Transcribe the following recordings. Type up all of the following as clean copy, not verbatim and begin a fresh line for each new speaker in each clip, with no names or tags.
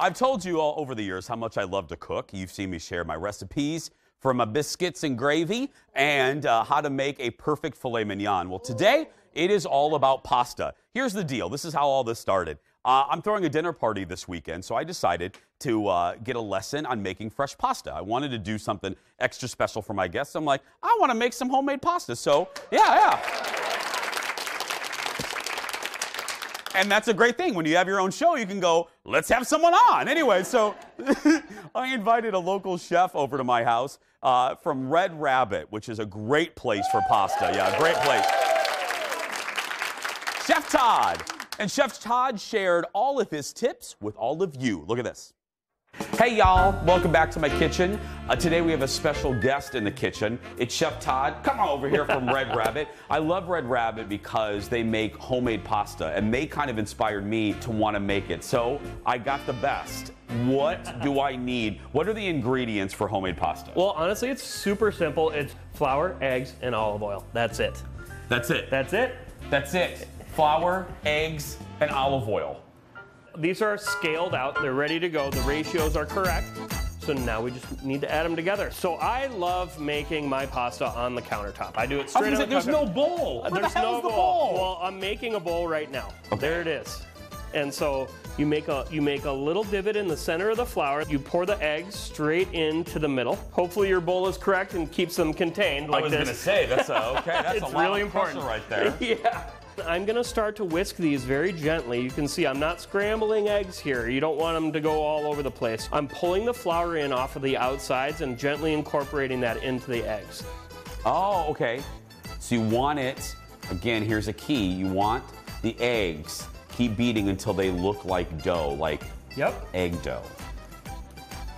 I've told you all over the years how much I love to cook. You've seen me share my recipes for my biscuits and gravy and how to make a perfect filet mignon. Well, today it is all about pasta. Here's the deal. This is how all this started. I'm throwing a dinner party this weekend, so I decided to get a lesson on making fresh pasta. I wanted to do something extra special for my guests. I'm like, I want to make some homemade pasta. So, yeah. And that's a great thing. When you have your own show, you can go, let's have someone on. Anyway, so I invited a local chef over to my house from Red Rabbit, which is a great place for pasta. Yeah, great place. Chef Todd. And Chef Todd shared all of his tips with all of you. Look at this. Hey, y'all. Welcome back to my kitchen. Today we have a special guest in the kitchen. It's Chef Todd. Come on over here from Red Rabbit. I love Red Rabbit because they make homemade pasta, and they kind of inspired me to want to make it. So I got the best. What do I need? What are the ingredients for homemade pasta?
Well, honestly, it's super simple. It's flour, eggs, and olive oil. That's it.
That's it.
That's it.
That's it. Flour, eggs, and olive oil.
These are scaled out. They're ready to go. The ratios are correct. So now we just need to add them together. So I love making my pasta on the countertop. I do it straight on the countertop.
There's no bowl.
There's no bowl. Well, I'm making a bowl right now. Okay. There it is. And so you make a little divot in the center of the flour. You pour the eggs straight into the middle. Hopefully your bowl is correct and keeps them contained like this.
I was going to say, that's okay. That's
it's
a lot
really
of pressure
important
right there.
Yeah. I'm going to start to whisk these very gently. You can see I'm not scrambling eggs here. You don't want them to go all over the place. I'm pulling the flour in off of the outsides and gently incorporating that into the eggs.
Oh, okay. So you want it, again, here's a key. You want the eggs, keep beating until they look like dough, like egg dough.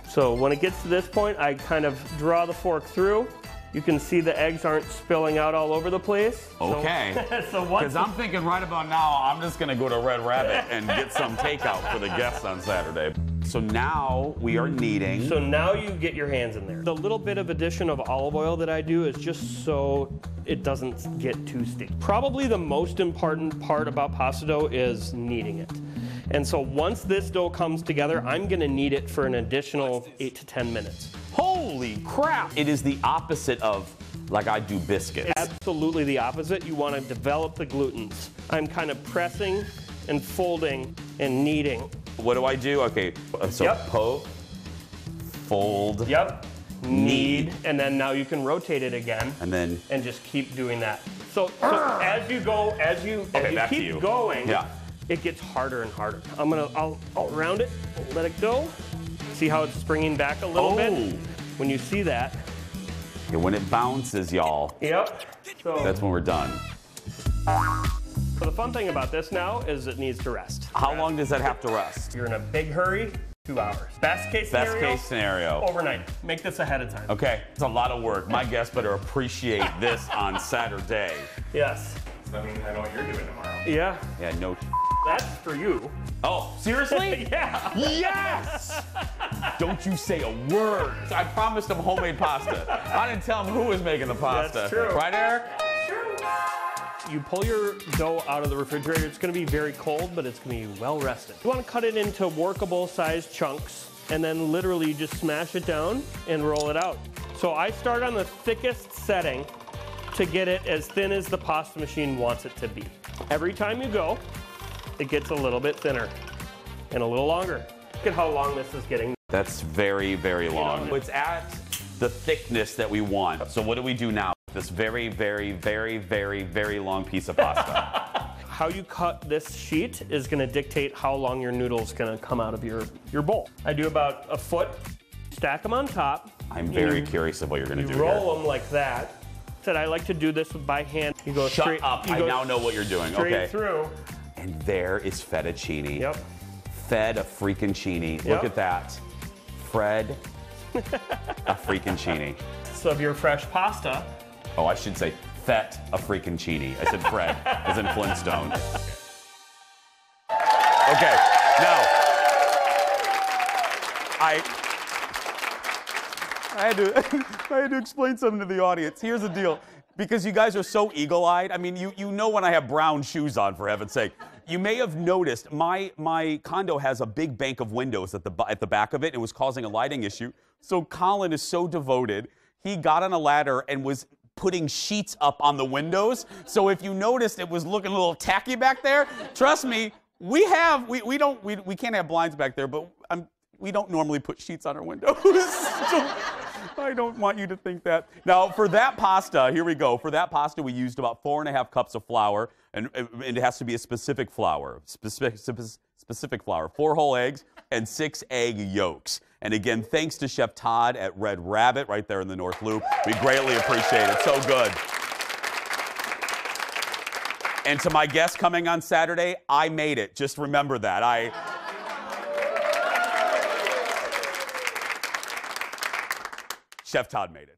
So when it gets to this point, I kind of draw the fork through. You can see the eggs aren't spilling out all over the place.
Okay. Because I'm thinking right about now, I'm just going to go to Red Rabbit and get some takeout for the guests on Saturday. So now we are kneading.
So now you get your hands in there. The little bit of addition of olive oil that I do is just so it doesn't get too sticky. Probably the most important part about pasta dough is kneading it. And so once this dough comes together, I'm going to knead it for an additional 8 to 10 minutes.
Holy crap! It is the opposite of like I do biscuits.
Absolutely the opposite. You want to develop the glutens. I'm kind of pressing and folding and kneading.
What do I do? Okay, so poke, fold,
knead, and then now you can rotate it again. And just keep doing that. So as you go, as you keep going, it gets harder and harder. I'll round it, let it go. See how it's springing back a little bit? When you see that.
Okay, when it bounces, y'all.
So
that's when we're done.
So the fun thing about this now is it needs to rest.
How long does that have to rest?
You're in a big hurry, 2 hours. Best case scenario, overnight. Make this ahead of time.
Okay, it's a lot of work. My guests better appreciate this on Saturday.
Yes.
Does that mean I know what you're doing tomorrow?
Yeah.
Yeah, no.
That's for you.
Oh, seriously?
Yeah.
Yes! Don't you say a word. I promised them homemade pasta. I didn't tell them who was making the pasta.
That's true.
Right, Eric?
True. You pull your dough out of the refrigerator. It's going to be very cold, but it's going to be well rested. You want to cut it into workable sized chunks, and then literally just smash it down and roll it out. So I start on the thickest setting to get it as thin as the pasta machine wants it to be. Every time you go, it gets a little bit thinner and a little longer. Look at how long this is getting.
That's very, very long. It's at the thickness that we want. So what do we do now? This very, very, very, very, very long piece of pasta.
How you cut this sheet is going to dictate how long your noodle's going to come out of your bowl. I do about a foot, stack them on top.
I'm very curious of what you're going to do
here. Roll them like that. Said I like to do this by hand. You go
Shut up, I now know what you're doing.
Straight through.
And there is fettuccine.
Yep.
Fed a freaking chini. Look at that. Fred a freaking chini.
So of your fresh pasta.
Oh, I should say fet a freaking chini. I said Fred, as in Flintstone. Okay, now, I had to explain something to the audience. Here's the deal. Because you guys are so eagle-eyed, I mean, you know when I have brown shoes on, for heaven's sake. You may have noticed my condo has a big bank of windows at the back of it. It was causing a lighting issue. So Colin is so devoted. He got on a ladder and was putting sheets up on the windows. So if you noticed it was looking a little tacky back there, trust me, we can't have blinds back there, but we don't normally put sheets on our windows. I don't want you to think that. Now, for that pasta, here we go. For that pasta, we used about 4.5 cups of flour, and it has to be a specific flour. Specific flour. 4 whole eggs and 6 egg yolks. And again, thanks to Chef Todd at Red Rabbit right there in the North Loop. We greatly appreciate it. So good. And to my guest coming on Saturday, I made it. Just remember that. Chef Todd made it.